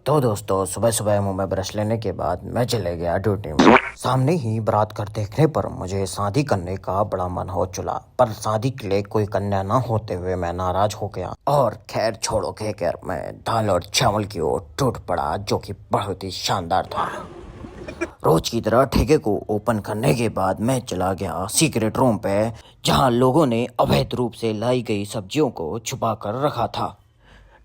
तो दोस्तों सुबह सुबह मुंह में ब्रश लेने के बाद मैं चले गया ड्यूटी में। सामने ही बारात घर देखने पर मुझे शादी करने का बड़ा मन हो चला, पर शादी के लिए कोई कन्या न होते हुए मैं नाराज हो गया और खैर छोड़ो कहकर मैं दाल और चावल की ओर टूट पड़ा, जो कि बहुत ही शानदार था। रोज की तरह ठेके को ओपन करने के बाद मैं चला गया सीक्रेट रूम पे, जहां लोगों ने अवैध रूप से लाई गई सब्जियों को छुपा कर रखा था।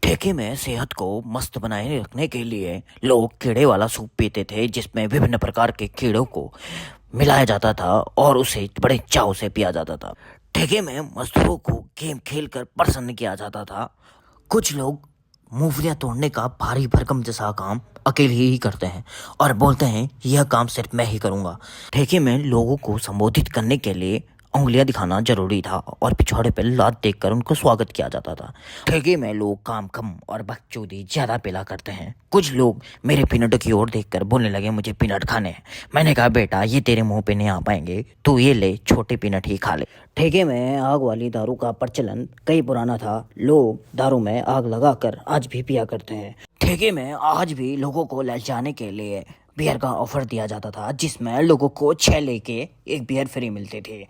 ठेके में सेहत को मस्त बनाए रखने के लिए लोग कीड़े वाला सूप पीते थे, जिसमें विभिन्न प्रकार के कीड़ों को मिलाया जाता था और उसे बड़े चाव से पिया जाता था। ठेके में मजदूरों को गेम खेलकर प्रसन्न किया जाता था। कुछ लोग मूंगफलियां तोड़ने का भारी भरकम जैसा काम अकेले ही करते हैं और बोलते हैं यह काम सिर्फ मैं ही करूंगा। ठेके में लोगों को संबोधित करने के लिए उंगलियां दिखाना जरूरी था और पिछवाड़े पर लात देखकर उनको स्वागत किया जाता था। ठेके में लोग काम कम और बकचोदी ज्यादा पिला करते हैं। कुछ लोग मेरे पीनट की ओर देखकर बोलने लगे मुझे पीनट खाने हैं। मैंने कहा बेटा ये तेरे मुंह पे नहीं आ पाएंगे, तू ये ले छोटे पीनट ही खा ले। ठेके में आग वाली दारू का प्रचलन कई पुराना था। लोग दारू में आग लगाकर आज भी पिया करते हैं। ठेके में आज भी लोगों को ललचाने के लिए बियर का ऑफर दिया जाता था, जिसमें लोगों को 6 लेके एक बियर फ्री मिलते थे।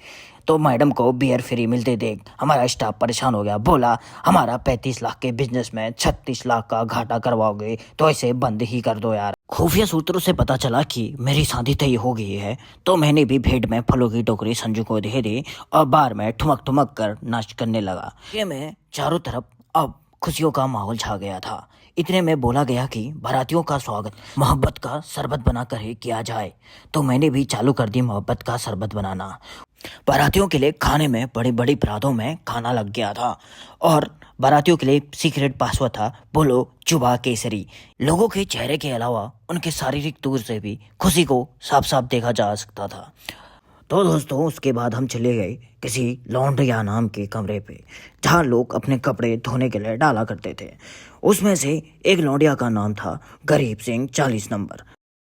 तो मैडम को बियर फ्री मिलते देख हमारा स्टाफ परेशान हो गया। बोला हमारा 35 लाख के बिजनेस में 36 लाख का घाटा करवाओगे तो इसे बंद ही कर दो यार। खुफिया सूत्रों से पता चला कि मेरी शादी तय हो गई है, तो मैंने भी भेंट में फलों की टोकरी संजू को दे दी और बार में ठुमक ठुमक कर नाच करने लगा। ये में चारों तरफ अब खुशियों का माहौल छा गया था। इतने में बोला गया कि बारातियों का स्वागत मोहब्बत का शरबत बनाकर ही किया जाए, तो मैंने भी चालू कर दी मोहब्बत का शरबत बनाना। बारातियों के लिए खाने में बड़ी बड़ी परातों में खाना लग गया था और बारातियों के लिए सीक्रेट पासवर्ड था बोलो चुबा केसरी। लोगों के चेहरे के अलावा उनके शारीरिक तौर से भी खुशी को साफ साफ देखा जा सकता था। तो दोस्तों उसके बाद हम चले गए किसी लॉन्ड्रिया नाम के कमरे पे, जहाँ लोग अपने कपड़े धोने के लिए डाला करते थे। उसमें से एक लॉन्ड्रिया का नाम था गरीब सिंह 40 नंबर।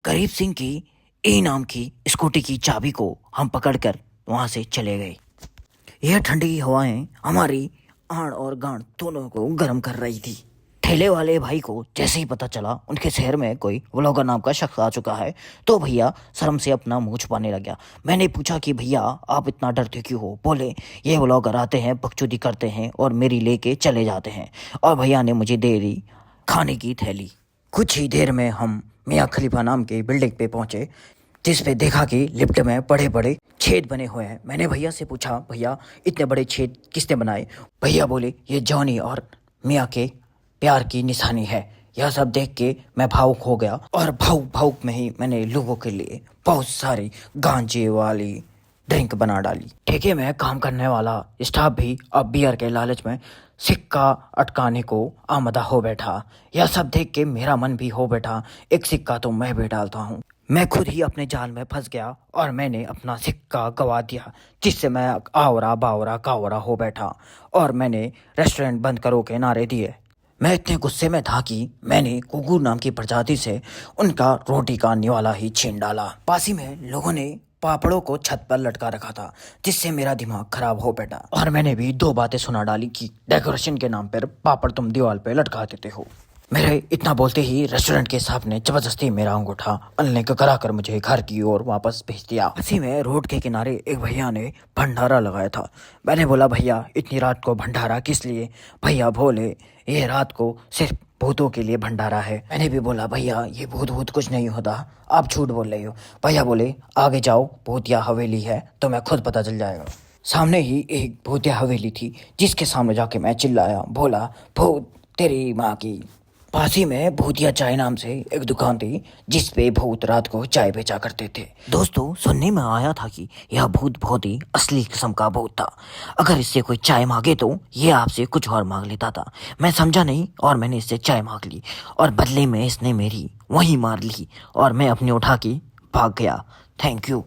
गरीब सिंह की ई नाम की स्कूटी की चाबी को हम पकड़कर वहाँ से चले गए। यह ठंडी हवाएं हमारी आड़ और गांड दोनों को गर्म कर रही थी। ठेले वाले भाई को जैसे ही पता चला उनके शहर में कोई व्लॉगर नाम का शख्स आ चुका है, तो भैया शर्म से अपना मुंह छुपाने लग गया। मैंने पूछा कि भैया आप इतना डरते क्यों हो? बोले ये व्लॉगर आते हैं, बकचोदी करते हैं और मेरी लेके चले जाते हैं। और भैया ने मुझे दे दी खाने की थैली। कुछ ही देर में हम मियाँ खलीफा नाम की बिल्डिंग पे पहुंचे, जिस पे देखा कि लिफ्ट में बड़े बड़े छेद बने हुए हैं। मैंने भैया से पूछा भैया इतने बड़े छेद किसने बनाए? भैया बोले ये जॉनी और मियाँ के प्यार की निशानी है। यह सब देख के मैं भावुक हो गया और भावुक में ही मैंने लोगों के लिए बहुत सारी गांजे वाली ड्रिंक बना डाली। ठेके में काम करने वाला स्टाफ भी अब बियर के लालच में सिक्का अटकाने को आमदा हो बैठा। यह सब देख के मेरा मन भी हो बैठा एक सिक्का तो मैं भी डालता हूँ। मैं खुद ही अपने जाल में फंस गया और मैंने अपना सिक्का गवा दिया, जिससे मैं आवरा बावरा कावरा हो बैठा और मैंने रेस्टोरेंट बंद करो के नारे दिए। मैं इतने गुस्से में था कि मैंने कुकुर नाम की प्रजाति से उनका रोटी का निवाला ही छीन डाला। पास ही में लोगों ने पापड़ों को छत पर लटका रखा था, जिससे मेरा दिमाग खराब हो बैठा और मैंने भी 2 बातें सुना डाली कि डेकोरेशन के नाम पर पापड़ तुम दीवार पे लटका देते हो। मेरे इतना बोलते ही रेस्टोरेंट के स्टाफ ने जबरदस्ती मेरा अंगूठा अल्ले का कराकर मुझे घर की ओर वापस भेज दिया। इसी में रोड के किनारे एक भैया ने भंडारा लगाया था। मैंने बोला भैया इतनी रात को भंडारा किस लिए? भैया बोले ये रात को सिर्फ भूतों के लिए भंडारा है। मैंने भी बोला भैया ये भूत कुछ नहीं होता, आप झूठ बोल रहे हो। भैया बोले आगे जाओ भूतिया हवेली है, तो मैं खुद पता चल जाएगा। सामने ही एक भूतिया हवेली थी, जिसके सामने जाके मैं चिल्लाया, बोला भूत तेरी माँ की। पास ही में भूतिया चाय नाम से एक दुकान थी, जिस पे भूत रात को चाय बेचा करते थे। दोस्तों सुनने में आया था कि यह भूत बहुत ही असली किस्म का भूत था। अगर इससे कोई चाय मांगे तो ये आपसे कुछ और मांग लेता था। मैं समझा नहीं और मैंने इससे चाय मांग ली और बदले में इसने मेरी वहीं मार ली और मैं अपनी उठा के भाग गया। Thank you.